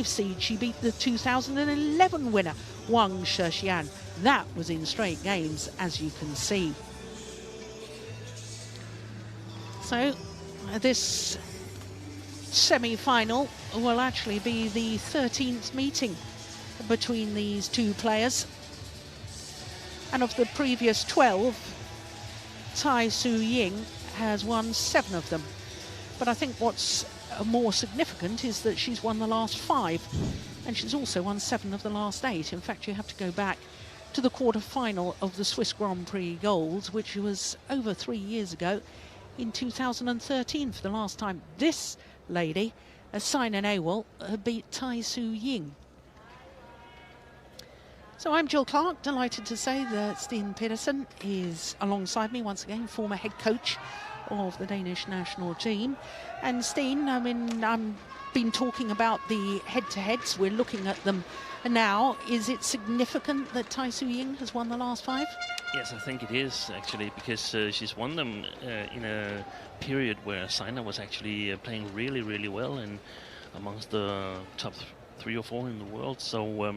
seed. She beat the 2011 winner, Wang Shixian. That was in straight games, as you can see. So this semi-final will actually be the 13th meeting between these two players. And of the previous 12, Tai Su Ying has won 7 of them. But I think what's more significant is that she's won the last 5, and she's also won 7 of the last 8. In fact, you have to go back to the quarter-final of the Swiss Grand Prix Gold, which was over 3 years ago in 2013 for the last time this lady, Saina Nehwal, beat Tai Su Ying. So I'm Jill Clark, delighted to say that Steen Pedersen is alongside me once again, former head coach of the Danish national team. And Steen, I mean, I've been talking about the head-to-heads. We're looking at them now. Is it significant that Tai Su Ying has won the last 5? Yes, I think it is, actually, because she's won them in a period where Saina was actually playing really, really well and amongst the top 3 or 4 in the world. So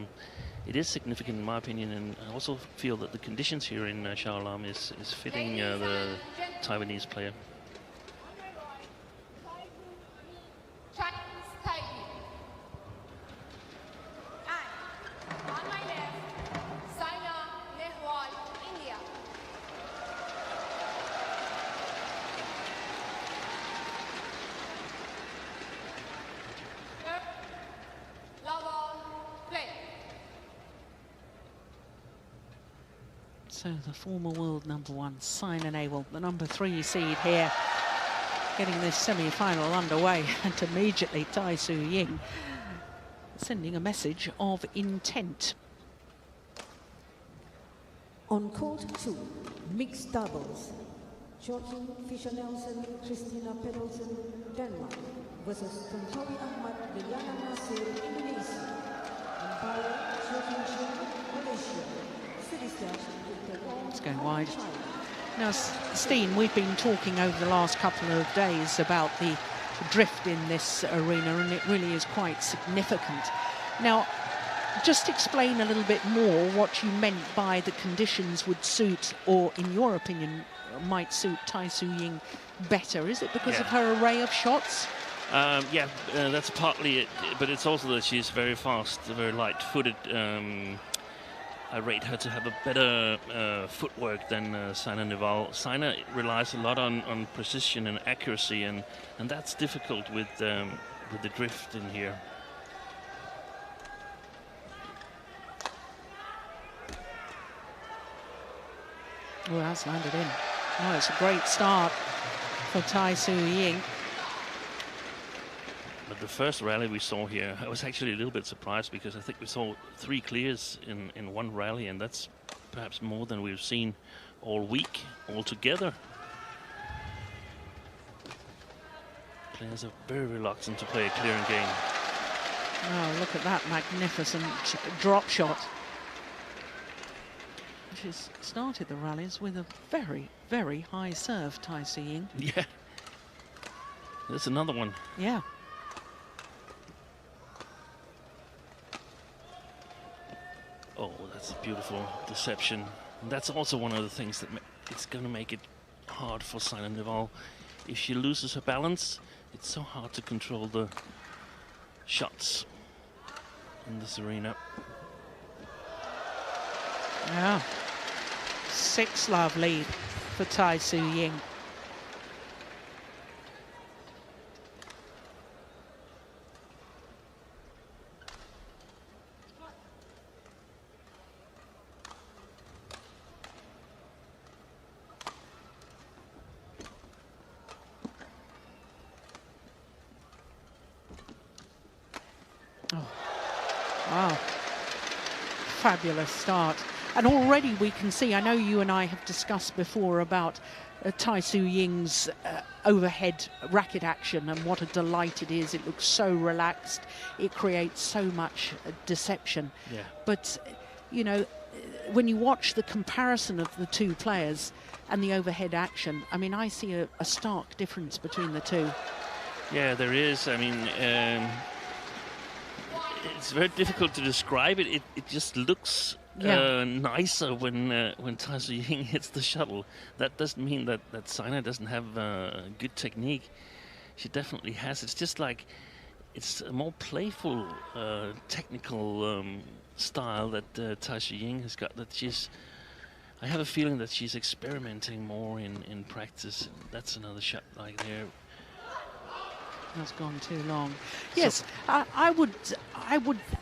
it is significant in my opinion, and I also feel that the conditions here in Shaolam is fitting the Taiwanese player. On my left, Saina Nehwal, India. Play. So the former world #1, Saina Nehwal, the #3 seed here, getting this semi-final underway, and immediately Tai Su Ying sending a message of intent. On court 2, mixed doubles. Joachim Fischer-Nelson, Christina Pedersen, Denmark, versus Tontowi Ahmad, Liliana Nasir, Indonesia. Umpire, Joachim Ying, Malaysia. It's going wide. Now, Steen, we've been talking over the last couple of days about the drift in this arena, and it really is quite significant. Now, just explain a little bit more what you meant by the conditions would suit, or in your opinion, might suit Tai Su Ying better. Is it because of her array of shots? That's partly it, but it's also that she's very fast, very light-footed. I rate her to have a better footwork than Saina Nehwal. Saina relies a lot on precision and accuracy, and that's difficult with the drift in here. Oh, that's landed in. Oh, it's a great start for Tai Su Ying. But the first rally we saw here, I was actually a little bit surprised, because I think we saw 3 clears in one rally, and that's perhaps more than we've seen all week altogether. Players are very reluctant to play a clearing game. Oh, look at that magnificent drop shot. She's started the rallies with a very, very high serve, Tai Su Ying. Yeah. There's another one. Yeah. Oh, that's a beautiful deception. And that's also one of the things that it's going to make it hard for Saina Nehwal. If she loses her balance, it's so hard to control the shots in this arena. Yeah. 6-love lead for Tai Su Ying. Oh, wow. Fabulous start. And already we can see, I know you and I have discussed before about Tai Su Ying's overhead racket action and what a delight it is. It looks so relaxed. It creates so much deception. Yeah. But, you know, when you watch the comparison of the two players and the overhead action, I mean, I see a stark difference between the two. Yeah, there is. I mean, It's very difficult to describe it. It just looks nicer when Tai Tzu Ying hits the shuttle. That doesn't mean that Saina doesn't have good technique. She definitely has. It's just like it's a more playful, technical style that Tai Tzu Ying has got. I have a feeling that she's experimenting more in practice. That's another shot like there. That's gone too long. Yes, I would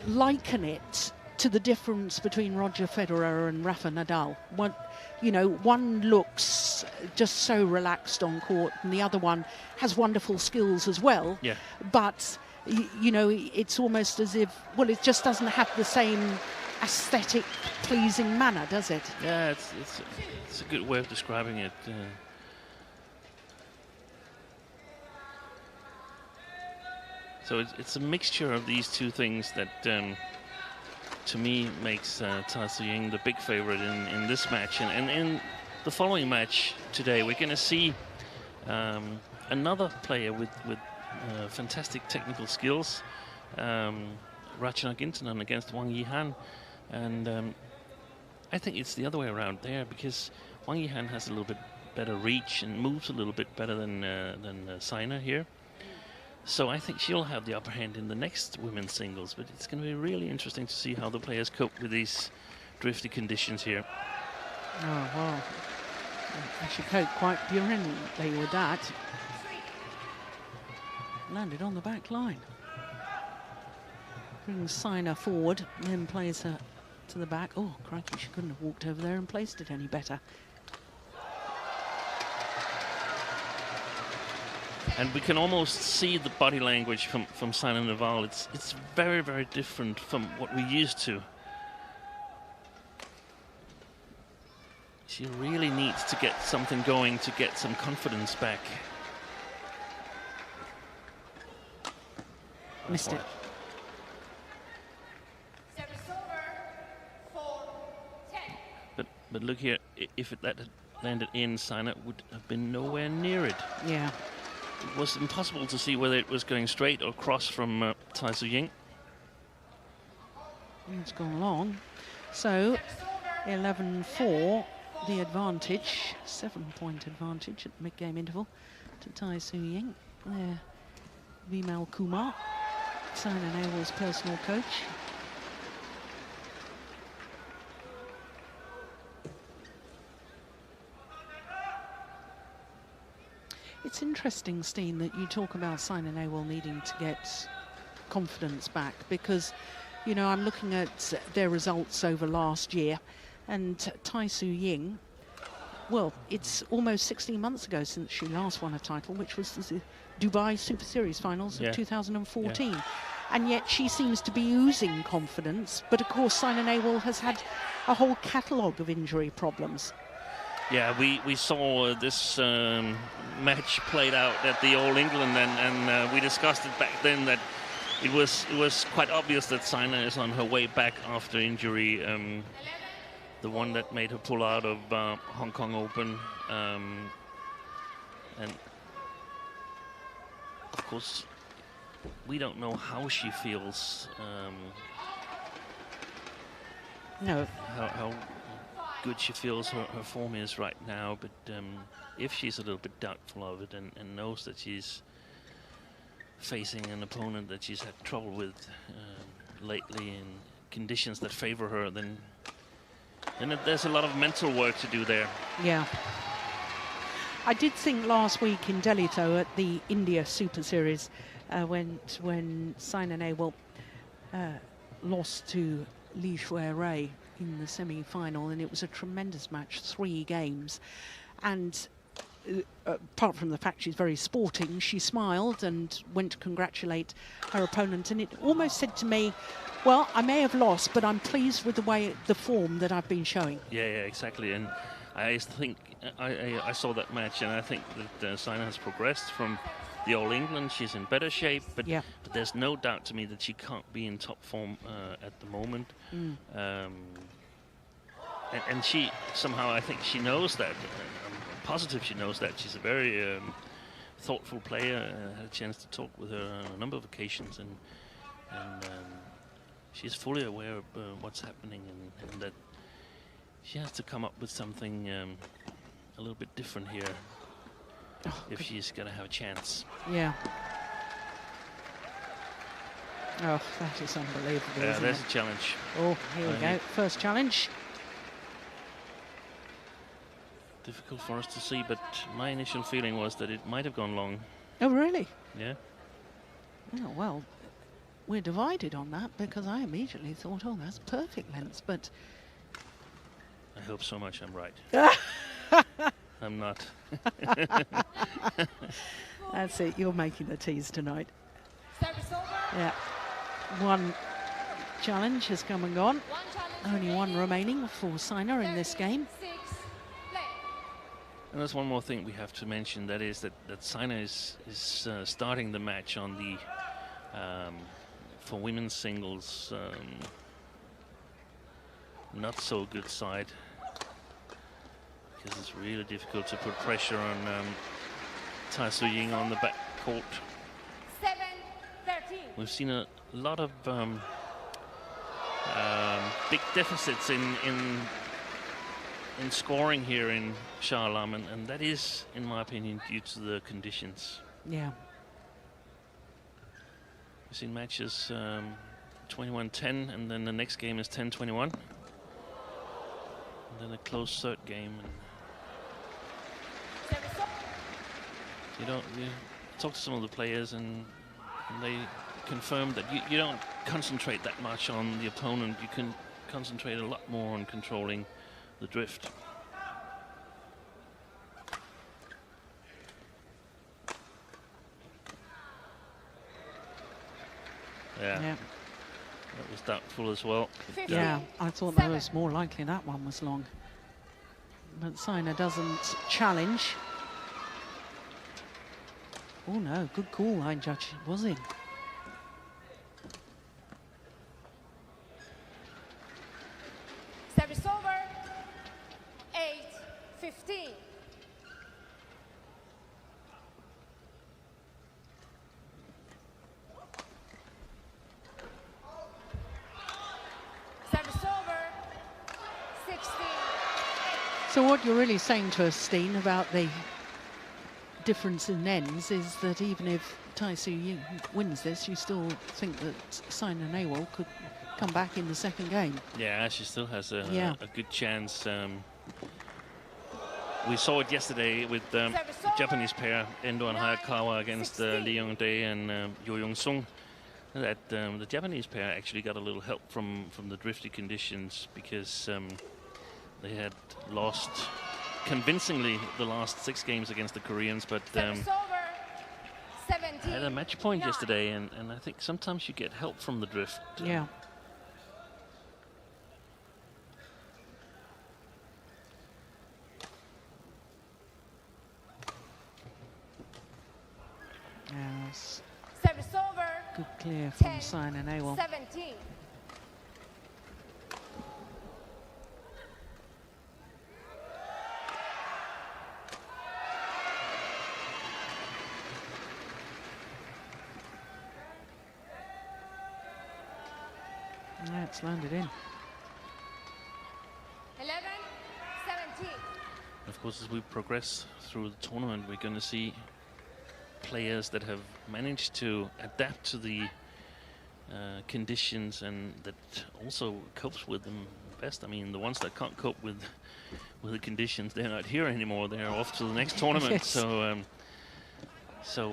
liken it to the difference between Roger Federer and Rafa Nadal. One looks just so relaxed on court, and the other one has wonderful skills as well. Yeah. But it's almost as if, well, it just doesn't have the same aesthetic, pleasing manner, does it? Yeah, it's a good way of describing it. So it's a mixture of these two things that, to me, makes Tai Tzu Ying the big favorite in this match. And in the following match today, we're going to see another player with fantastic technical skills, Ratchanok Intanon against Wang Yihan. And I think it's the other way around there, because Wang Yihan has a little bit better reach and moves a little bit better than Saina here. So I think she'll have the upper hand in the next women's singles, but it's going to be really interesting to see how the players cope with these drifty conditions here. Oh, well, she coped quite brilliantly with that. Landed on the back line. Brings Saina forward, then plays her to the back. Oh, crikey, she couldn't have walked over there and placed it any better. And we can almost see the body language from Saina Nehwal. It's very, very different from what we're used to. She really needs to get something going to get some confidence back. Missed it. But look here, if that had landed in, Saina would have been nowhere near it. Yeah. It was impossible to see whether it was going straight or cross from Tai Tzu Ying. It's gone long. So 11-4, the advantage, 7-point advantage at the mid-game interval to Tai Tzu Ying. There, Vimal Kumar, Saina Nehwal's personal coach. It's interesting, Steen, that you talk about Saina Nehwal needing to get confidence back, because, I'm looking at their results over last year, and Tai Tzu Ying, well, it's almost 16 months ago since she last won a title, which was the Dubai Superseries finals of 2014. Yeah. And yet she seems to be oozing confidence, but of course Saina Nehwal has had a whole catalogue of injury problems. Yeah, we saw this match played out at the All England, and we discussed it back then that it was quite obvious that Saina is on her way back after injury. The one that made her pull out of Hong Kong Open, and of course we don't know how she feels. No. How good she feels her form is right now, but if she's a little bit doubtful of it and knows that she's facing an opponent that she's had trouble with lately in conditions that favor her, then there's a lot of mental work to do there. Yeah. I did think last week in Delhi, though, at the India Super Series, when Saina Nehwal lost to Li Shuai in the semi-final, and it was a tremendous match, 3 games. And apart from the fact she's very sporting, she smiled and went to congratulate her opponent, and it almost said to me, well, I may have lost, but I'm pleased with the form that I've been showing. Yeah, exactly. And I think I saw that match, and I think that Saina has progressed from the All England. She's in better shape, but there's no doubt to me that she can't be in top form at the moment. And she somehow, I think she knows that. I'm positive she knows that. She's a very thoughtful player. I had a chance to talk with her on a number of occasions, and she's fully aware of what's happening, and that she has to come up with something a little bit different here if she's going to have a chance. Yeah. Oh, that is unbelievable. Yeah, isn't there's it? a challenge. Oh, here we go. First challenge. Difficult for us to see, but my initial feeling was that it might have gone long. Oh, really? Yeah. Oh, well, we're divided on that because I immediately thought, oh, that's perfect length, but... I hope so much I'm right. I'm not. That's it. You're making the teas tonight. Service over. Yeah. One challenge has come and gone. One challenge Only one remaining for Saina in this game. 6, play. And there's one more thing we have to mention, that is that Saina is starting the match on the for women's singles not so good side, because it's really difficult to put pressure on Tai Su Ying on the back court. 7-13. We've seen a lot of big deficits in scoring here in Shah Alam, and that is, in my opinion, due to the conditions. Yeah. We've seen matches 21-10, and then the next game is 10-21, and then a close third game. And you talk to some of the players, and they confirm that you don't concentrate that much on the opponent. You can concentrate a lot more on controlling the drift. Yeah. That was doubtful as well. Yeah, I thought that was more likely that one was long. But Saina doesn't challenge. Oh no, good call, line judge. Was in. Service over. 8-15. Service over. 16. So what you're really saying to us, Steen, about the difference in ends is that even if Tai Su Ying wins this, you still think that Saina Nehwal could come back in the second game. Yeah, she still has a good chance. We saw it yesterday with the Japanese pair, Endo and Hayakawa, against Lee Young-dae and Yo Young-sung, that the Japanese pair actually got a little help from the drifty conditions, because they had lost convincingly the last 6 games against the Koreans, but had a match point yesterday, and I think sometimes you get help from the drift. Yeah. Yes. Service over. Good clear from 10, Saina Nehwal. 17. Yeah, it's landed in. 11-17. Of course, as we progress through the tournament, we're going to see players that have managed to adapt to the conditions, and that also copes with them best. I mean, the ones that can't cope with the conditions, they're not here anymore. They're off to the next tournament. Yes. So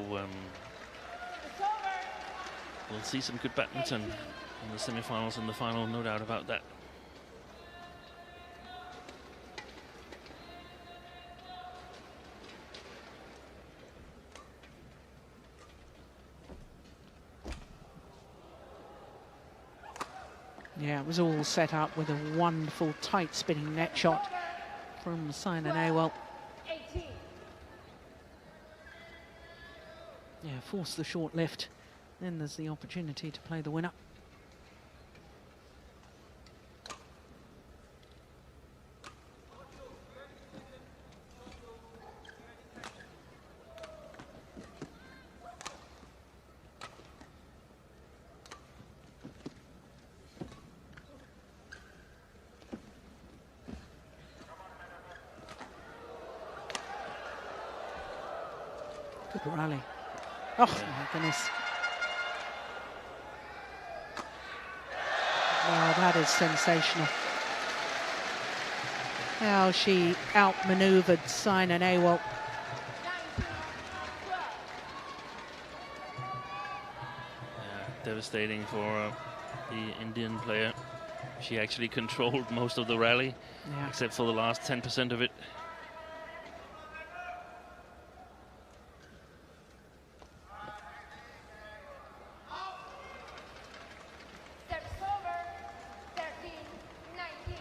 we'll see some good badminton in the semi-finals and the final, no doubt about that. Yeah, it was all set up with a wonderful tight spinning net shot from Saina Nehwal. 18. Yeah, force the short lift. Then there's the opportunity to play the winner. Good rally. Oh, my goodness. Wow, that is sensational. How she outmaneuvered Saina Nehwal. 19, 12. Devastating for the Indian player. She actually controlled most of the rally, except for the last 10% of it. Service over. 13, 19.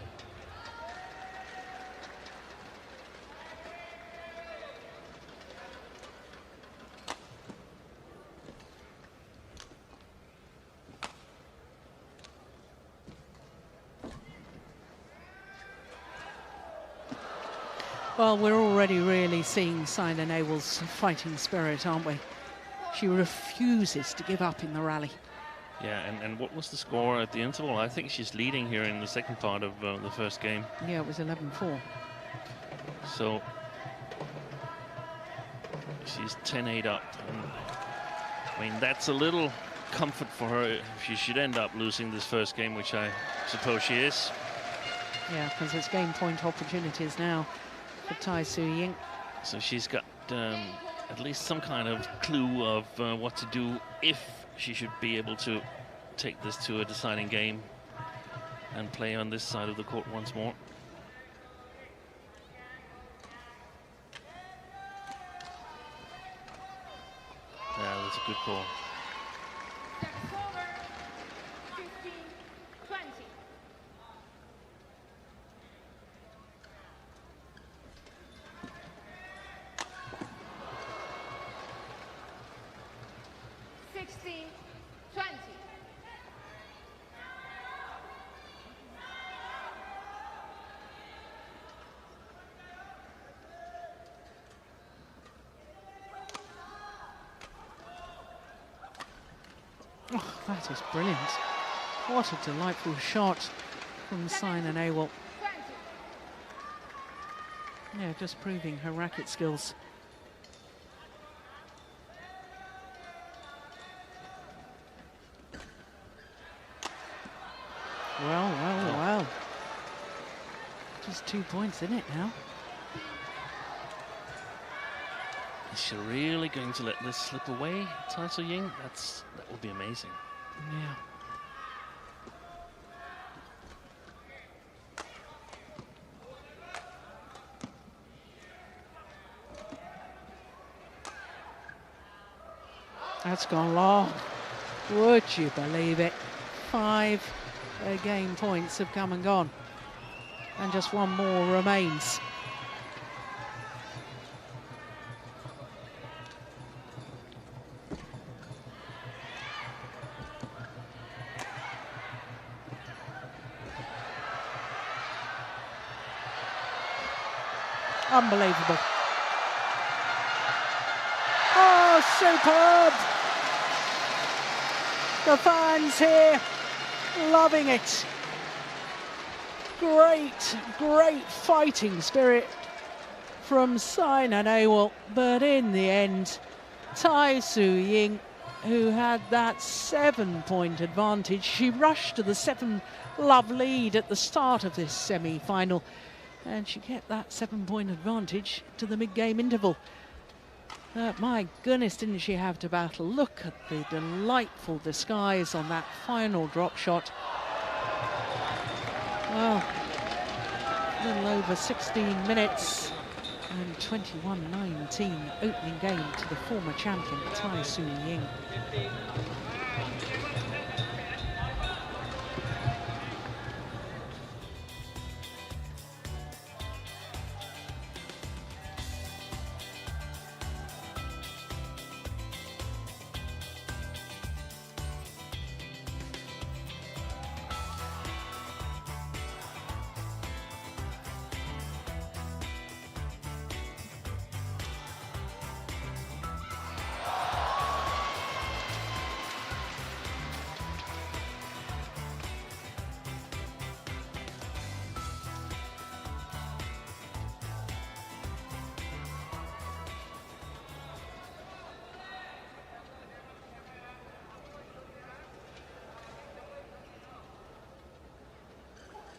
Well, we're already really seeing Saina Nehwal's fighting spirit, aren't we? She refuses to give up in the rally. Yeah, and what was the score at the interval? I think she's leading here in the second part of the first game. Yeah, it was 11-4. So she's 10-8 up. And, I mean, that's a little comfort for her if she should end up losing this first game, which I suppose she is. Yeah, because it's game point opportunities now for Tai Su Ying. So she's got at least some kind of clue of what to do if she should be able to take this to a deciding game and play on this side of the court once more. Yeah, that's a good call. Service over. 15, 20. Sixteen, 20. Oh, that is brilliant. What a delightful shot from Saina Nehwal. 20. Yeah, just proving her racket skills. Well. Just 2 points in it now. Is she really going to let this slip away, Tai Su Ying? That would be amazing. Yeah. That's gone long. Would you believe it? 5 game points have come and gone. And just one more remains. Unbelievable. Oh, superb. The fans here loving it. Great fighting spirit from Saina Nehwal. But in the end, Tai Su Ying, who had that 7-point advantage, she rushed to the 7-love lead at the start of this semi-final. And she kept that 7-point advantage to the mid-game interval. My goodness, didn't she have to battle? Look at the delightful disguise on that final drop shot. Well, a little over 16 minutes and 21-19 opening game to the former champion, Tai Su Ying.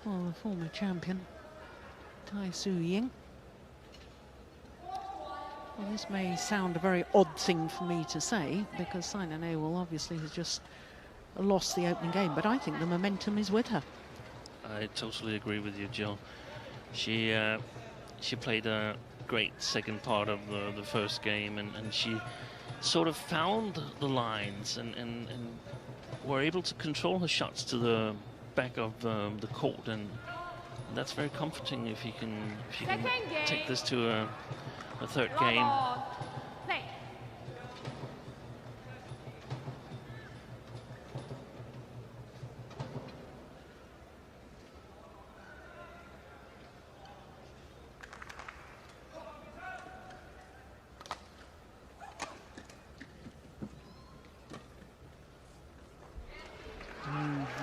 Well, the former champion, Tai Su Ying. Well, this may sound a very odd thing for me to say, because Saina Nehwal obviously has just lost the opening game, but I think the momentum is with her. I totally agree with you, Jill. She played a great second part of the first game, and she sort of found the lines and were able to control her shots to the back of the court, and that's very comforting if you can take this to a third game. Play.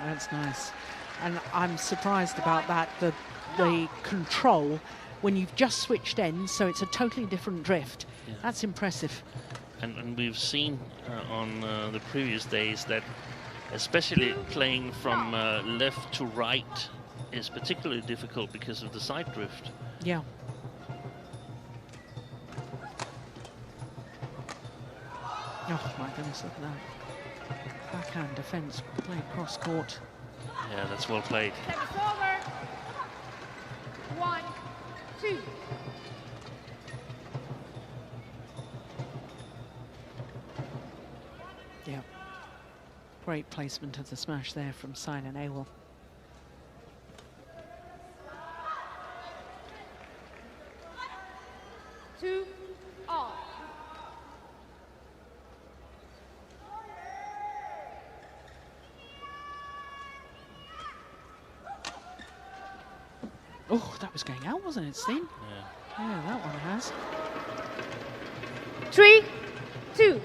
That's nice. And I'm surprised about that, the control when you've just switched ends, so it's a totally different drift. Yeah. That's impressive. And we've seen on the previous days that especially playing from left to right is particularly difficult because of the side drift. Yeah. Oh my goodness, look at that. Backhand defence played cross court. Yeah, that's well played. Service over. 1, 2. Yeah. Great placement of the smash there from Saina Nehwal. Two all. Oh, that was going out, wasn't it, Steen? Yeah. Yeah, that one has. 3, 2.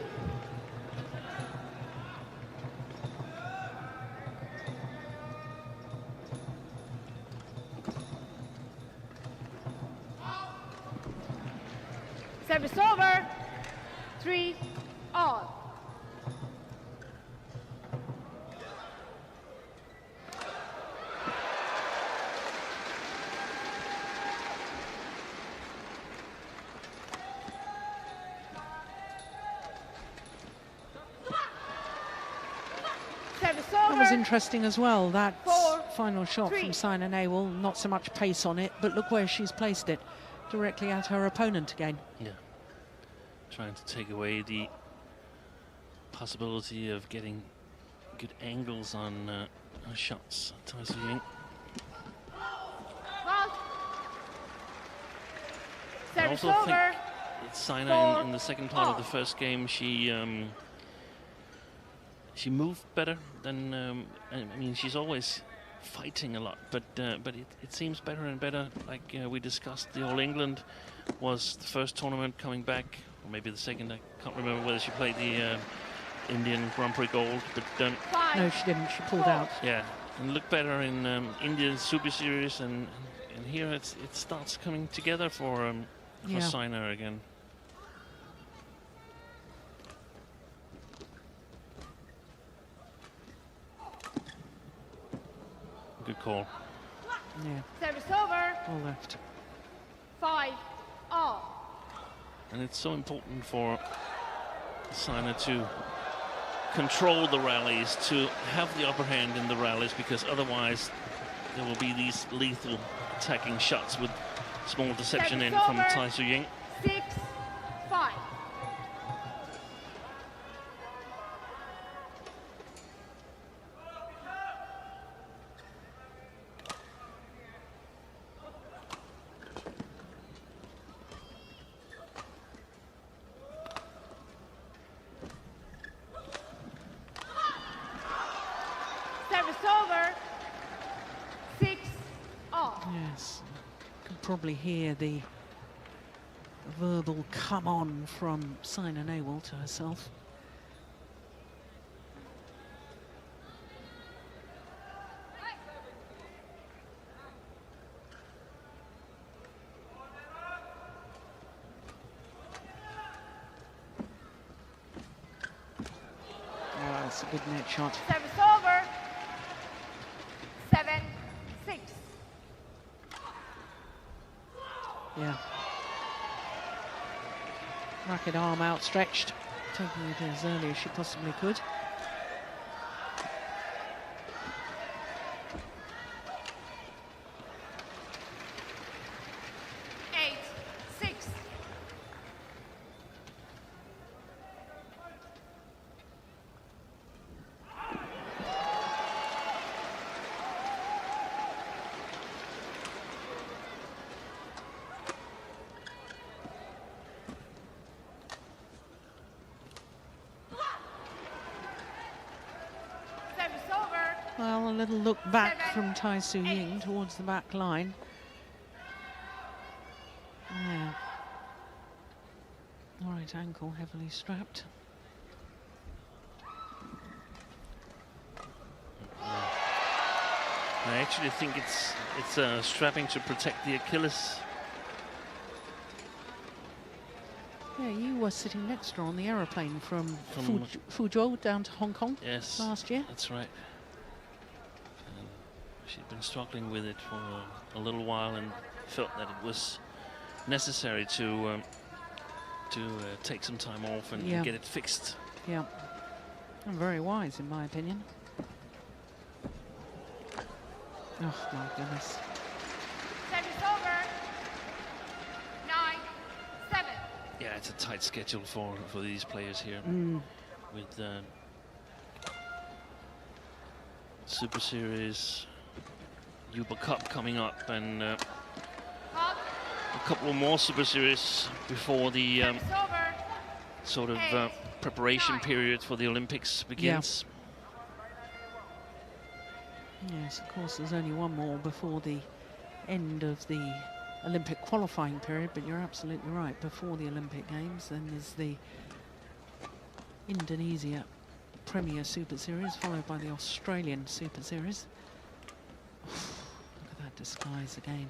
Service over. 3 all. Service That was over. interesting as well, that 4, final shot 3. from Saina Nehwal. Not so much pace on it, but look where she's placed it. Directly at her opponent again. Yeah. Trying to take away the possibility of getting good angles on her shots. Tai Su Ying. Ball. I Service also think over. that Saina 4 in the second part of the all. first game, she moved better than I mean, she's always fighting a lot, but it seems better and better. Like we discussed, the All England was the first tournament coming back, or maybe the second. I can't remember whether she played the Indian Grand Prix Gold, but 5. No, she didn't. She pulled 4. out. yeah, and looked better in Indian Superseries, and here it starts coming together for Yeah. Saina again. Good call. Yeah, Service over. all left. 5 all. And it's so important for Saina to control the rallies, to have the upper hand in the rallies, because otherwise there will be these lethal attacking shots with small deception in from Tai Su Ying. 6, 5. Service over. 6 all. Yes, could probably hear the verbal come on from Saina Nehwal to herself. Oh, that's a good net shot. Service over. 7, 6. Yeah. Racket arm outstretched, taking it as early as she possibly could. Well, a little look back from Tai Su Ying towards the back line. Yeah. Right ankle heavily strapped. I actually think it's strapping to protect the Achilles. Yeah, you were sitting next to her on the aeroplane from Fuzhou down to Hong Kong last year. That's right. And she'd been struggling with it for a little while and felt that it was necessary to take some time off and get it fixed. Yeah, and very wise in my opinion. Oh my goodness. Service over. 9-7. Yeah, it's a tight schedule for these players here. With Super Series, Uber Cup coming up, and a couple of more Super Series before the sort of preparation period for the Olympics begins. Yes, of course, there's only one more before the end of the Olympic qualifying period, but you're absolutely right. Before the Olympic Games, then there's the Indonesia Premier Super Series, followed by the Australian Super Series. Look at that disguise again.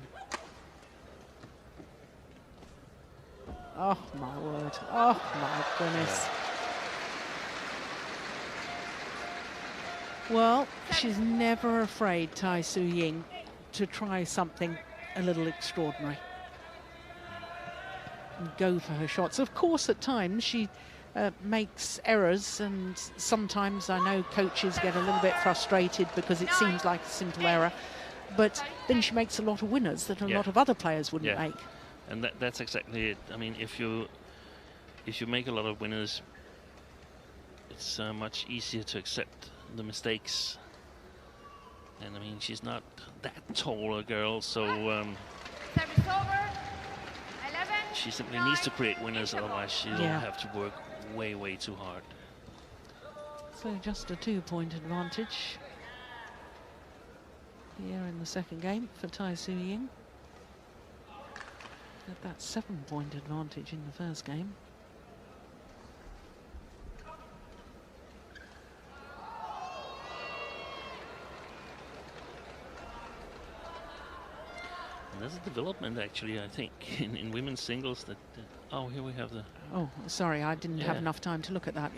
Oh, my word. Oh, my goodness. Well, she's never afraid, Tai Su Ying, to try something a little extraordinary and go for her shots. Of course, at times she makes errors, and sometimes I know coaches get a little bit frustrated because it seems like a simple error, but then she makes a lot of winners that a lot of other players wouldn't make. And that's exactly it. I mean, if you make a lot of winners, it's much easier to accept the mistakes. And I mean, she's not that tall a girl, so she simply needs to create winners, otherwise she'll have to work way too hard. So just a 2-point advantage here in the second game for Tai Su Ying. Had that 7-point advantage in the first game. There's a development, actually, I think, in women's singles that... oh, here we have the... Oh, sorry, I didn't have enough time to look at that.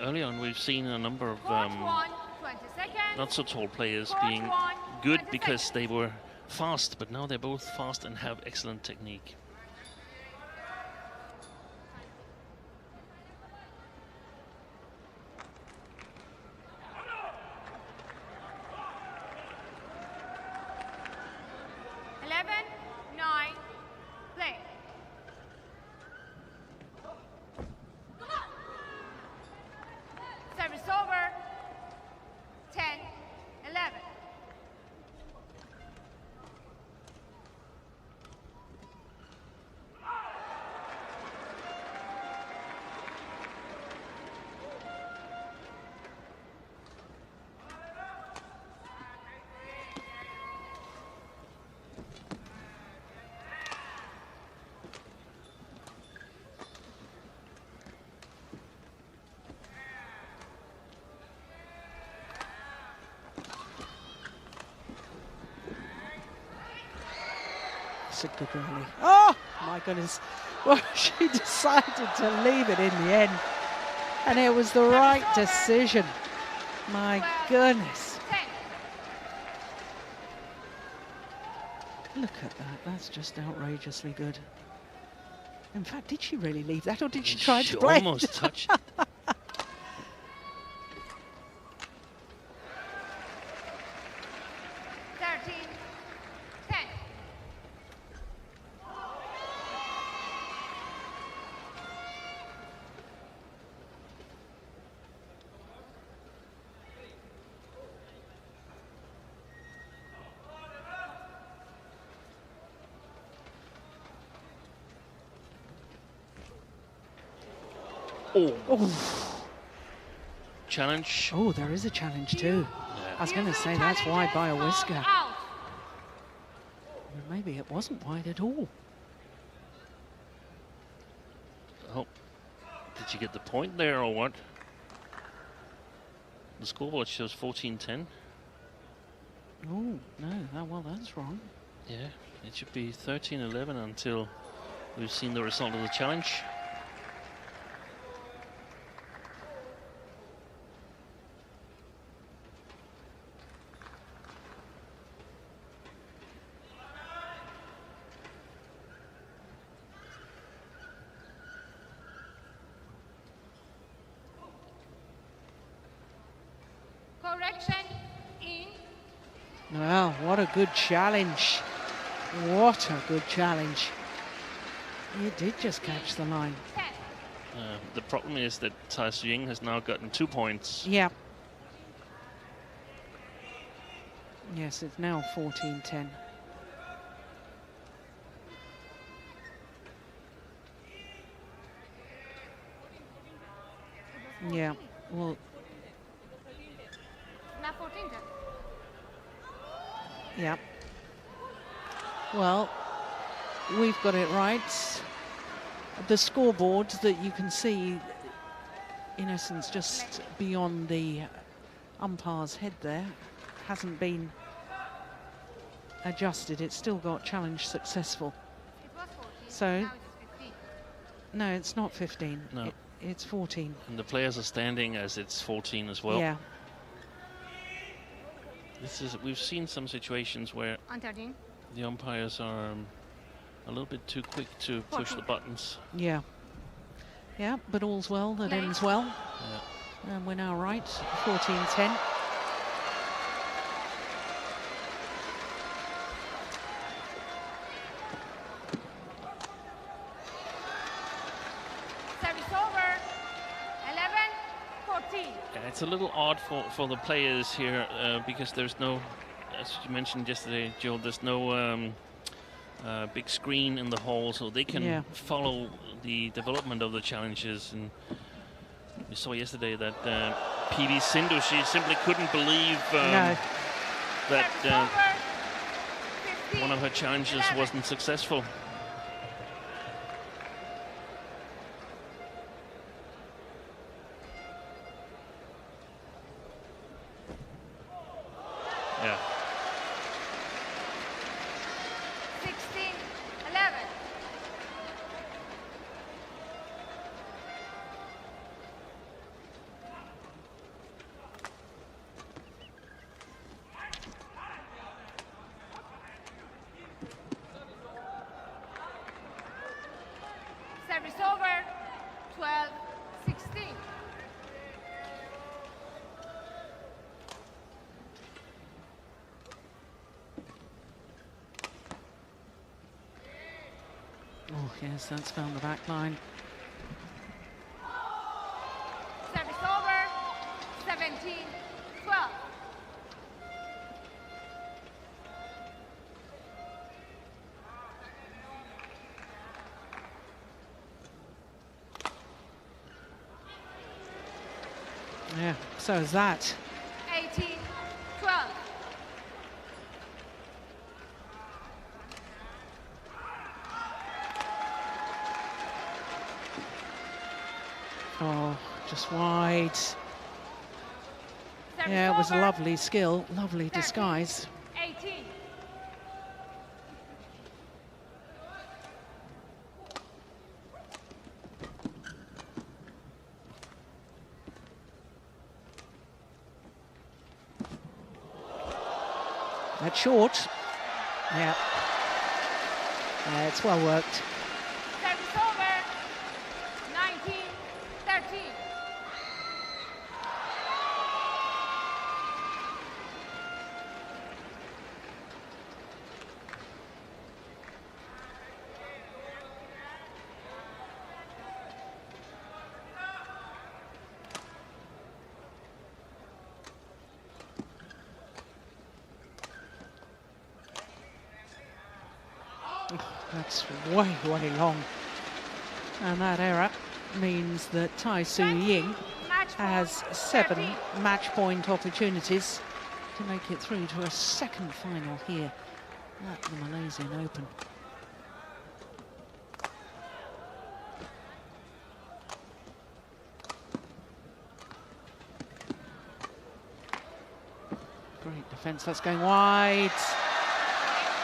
Early on, we've seen a number of not so tall players being good because they were fast, but now they're both fast and have excellent technique. A good rally. Oh my goodness. Well, she decided to leave it in the end, and it was the right decision. My goodness. Look at that. That's just outrageously good. In fact, did she really leave that, or did she try to play? Almost touched. 10. Oh. Challenge. Oh, there is a challenge too. Yeah. I was going to say that's wide by a whisker. Out. Maybe it wasn't wide at all. Oh, did you get the point there or what? The scoreboard shows 14-10. Oh, no, well, that's wrong. Yeah, it should be 13-11 until we've seen the result of the challenge. Correction. In. Well, what a good challenge. What a good challenge. You did just catch the line. 10. The problem is that Ying has now gotten 2 points. Yeah. Yes, it's now 14-10. Yeah, well, Now 14. yeah. Well, we've got it right. The scoreboard that you can see, in essence, just beyond the umpire's head there, hasn't been adjusted. It's still got challenge successful. It was 14. So- Now it's 15. No, it's not 15. No. It's 14. And the players are standing as it's 14 as well. Yeah. We've seen some situations where On 13. the umpires are a little bit too quick to push the buttons. Yeah. Yeah, but all's well that ends well. Yeah. And we're now right, 14-10. Service over. 11. 14. Yeah, it's a little odd for the players here because there's no, as you mentioned yesterday, Joe, there's no big screen in the hall, so they can follow the development of the challenges. And we saw yesterday that PV Sindhu, she simply couldn't believe No. that Service over. 15. one of her challenges wasn't successful. Yeah. 16. 11. Service over. 12. 16. Oh, yes, that's found the back line. Service over. 17. 12. Yeah, so is that. 18. 12. Oh, just wide. Service Yeah, it was over. lovely skill, lovely disguise. 18. That's short. Yeah. It's well worked. Service over. 19-13. That's way, way long. And that error means that Tai Su Ying Match has point, 7 13. match point opportunities to make it through to a second final here at the Malaysian Open. Great defence, that's going wide.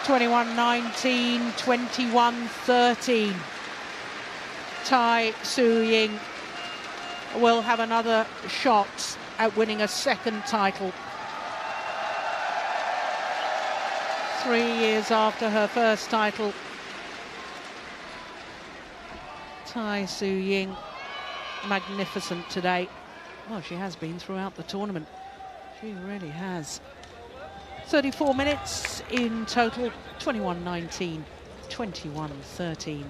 21-19, 21-13. Tai Su Ying will have another shot at winning a second title. 3 years after her first title, Tai Su Ying, magnificent today. Well, she has been throughout the tournament. She really has. 34 minutes in total, 21-19, 21-13.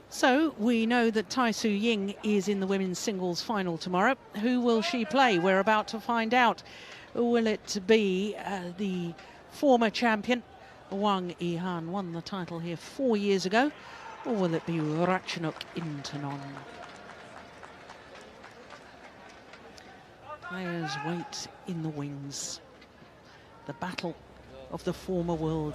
So we know that Tai Su Ying is in the women's singles final tomorrow. Who will she play? We're about to find out. Will it be the former champion, Wang Yihan, won the title here 4 years ago, or will it be Ratchanok Intanon? Players wait in the wings. The battle of the former world